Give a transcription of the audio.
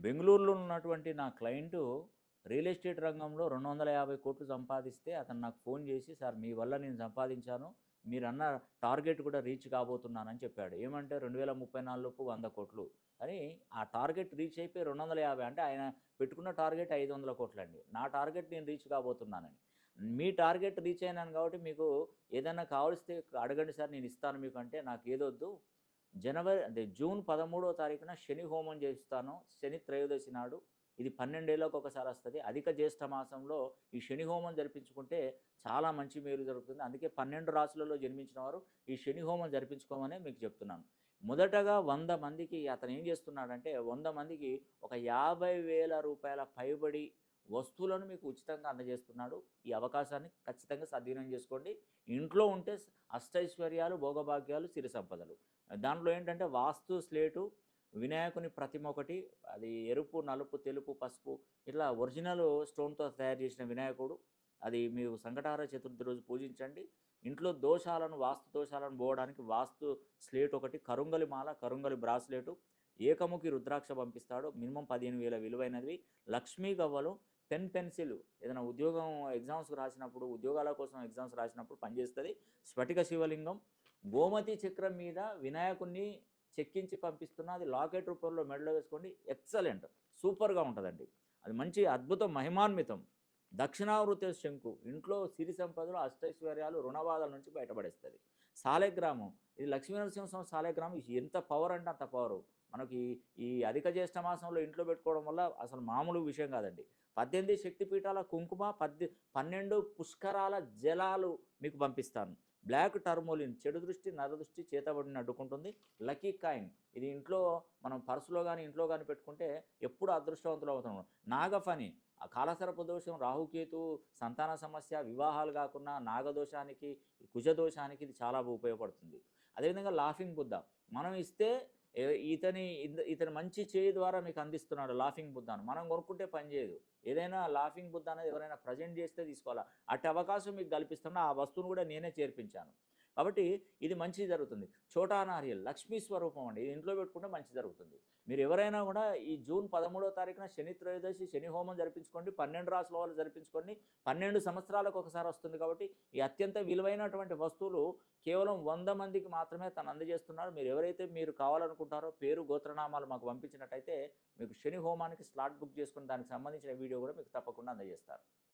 బెంగుళూరులో ఉన్నటువంటి నా క్లయింటు రియల్ ఎస్టేట్ రంగంలో 250,00,00,000 సంపాదిస్తే అతను నాకు ఫోన్ చేసి, "సార్ మీ వల్ల నేను సంపాదించాను. మీరన్న టార్గెట్ కూడా రీచ్ కాబోతున్నానని" చెప్పాడు. ఏమంటే 2034 లోపు 100,00,00,000 అని ఆ టార్గెట్ రీచ్ అయిపోయి 250 అంటే ఆయన పెట్టుకున్న టార్గెట్ 500,00,00,000 అండి. నా టార్గెట్ నేను రీచ్ కాబోతున్నానని. మీ టార్గెట్ రీచ్ అయినాను కాబట్టి మీకు ఏదైనా కావలిస్తే అడగండి సార్ నేను ఇస్తాను మీకు అంటే, నాకేదొద్దు జూన్ 13వ తారీఖున శని హోమం చేస్తాను. శని త్రయోదశి నాడు. ఇది 12 ఏళ్ళకి ఒకసారి వస్తది. అధిక జ్యేష్ఠ మాసంలో ఈ శని హోమం జరిపించుకుంటే చాలా మంచి మేలు జరుగుతుంది. అందుకే 12 రాశులలో జన్మించిన వారు ఈ శని హోమం జరిపించుకోమనే మీకు చెప్తున్నాను. మొదటగా 100 మందికి అతను ఏం చేస్తున్నాడంటే 100 మందికి ఒక రూ. 50,000 పైబడి వస్తువులను మీకు ఉచితంగా అందజేస్తున్నాడు. ఈ అవకాశాన్ని ఖచ్చితంగా సద్వినియోగం చేసుకోండి. ఇంట్లో ఉంటే అష్టైశ్వర్యాలు, భోగభాగ్యాలు, సిరి సంపదలు. దాంట్లో ఏంటంటే వాస్తు స్లేటు, వినాయకుని ప్రతిమ ఒకటి, అది ఎరుపు, నలుపు, తెలుపు, పసుపు ఇట్లా ఒరిజినల్ స్టోన్‌తో తయారు చేసిన వినాయకుడు. అది మీరు సంకటహార చతుర్థి రోజు పూజించండి. ఇంట్లో దోషాలను, వాస్తు దోషాలను పోవడానికి వాస్తు స్లేట్ ఒకటి, కరుంగలి మాల, కరుంగలి బ్రాస్లెటు, ఏకముఖి రుద్రాక్ష పంపిస్తాడు. మినిమమ్ 15,000 విలువైనవి. లక్ష్మీ గవ్వలు, పెన్సిల్ ఏదైనా ఉద్యోగం ఎగ్జామ్స్ రాసినప్పుడు, ఉద్యోగాల కోసం ఎగ్జామ్స్ రాసినప్పుడు పనిచేస్తుంది. స్ఫటిక శివలింగం, గోమతి చక్రం మీద వినాయకుడిని చెక్కించి పంపిస్తున్నా. అది లాకెట్ రూపంలో మెడలో వేసుకోండి. ఎక్సలెంట్, సూపర్‌గా ఉంటదండి. అది మంచి అద్భుతం, మహిమాన్వితం. దక్షిణావృత శంకు ఇంట్లో సిరి సంపదలు, అష్టైశ్వర్యాలు, రుణబాధల నుంచి బయటపడేస్తది. సాలెగ్రామం, ఇది లక్ష్మీనరసింహస్వామి సాలెగ్రామం ఎంత పవర్ అంటే అంత పవరు. మనకి ఈ అధిక జ్యేష్ఠ మాసంలో ఇంట్లో పెట్టుకోవడం వల్ల అసలు మామూలు విషయం కాదండి. 18 శక్తిపీఠాల కుంకుమ, 12 పుష్కరాల జలాలు మీకు పంపిస్తాను. బ్లాక్ టర్మోలిన్ చెడు దృష్టి, నరదృష్టి చేతబడిని అడ్డుకుంటుంది. లక్కీ కాయిన్, ఇది ఇంట్లో మనం పర్సులో గానీ, ఇంట్లో గానీ పెట్టుకుంటే ఎప్పుడు అదృష్టవంతులు అవుతాం. నాగఫణి, ఆ కాలసర్ప దోషం, రాహుకేతు, సంతాన సమస్య, వివాహాలు కాకున్నా, నాగదోషానికి, కుజదోషానికి ఇది చాలా ఉపయోగపడుతుంది. అదేవిధంగా లాఫింగ్ బుద్ధ, మనం ఇస్తే ఎ ఇతని ఇతని మంచి చేయి ద్వారా మీకు అందిస్తున్నాడు లాఫింగ్ బుద్ధను. మనం కొనుక్కుంటే పనిచేయదు. ఏదైనా లాఫింగ్ బుద్ధ అనేది ఎవరైనా ప్రజెంట్ చేస్తే తీసుకోవాలా. అట్టి అవకాశం మీకు కల్పిస్తున్నా. ఆ వస్తువును కూడా నేనే చేర్పించాను. కాబట్టి ఇది మంచి జరుగుతుంది. ఛోటా నారియల్ లక్ష్మీ స్వరూపం అండి. ఇది ఇంట్లో పెట్టుకుంటే మంచి జరుగుతుంది. మీరు ఎవరైనా కూడా ఈ జూన్ 13వ తారీఖున శని త్రయోదశి, శని హోమం జరిపించుకోండి. 12 రాసుల వాళ్ళు జరిపించుకోండి. 12 సంవత్సరాలకు ఒకసారి వస్తుంది కాబట్టి ఈ అత్యంత విలువైనటువంటి వస్తువులు కేవలం 100 మందికి మాత్రమే తను అందజేస్తున్నాడు. మీరు ఎవరైతే మీరు కావాలనుకుంటారో పేరు, గోత్రనామాలు మాకు పంపించినట్టయితే మీకు శని హోమానికి స్లాట్ బుక్ చేసుకుని దానికి సంబంధించిన వీడియో కూడా మీకు తప్పకుండా అందజేస్తారు.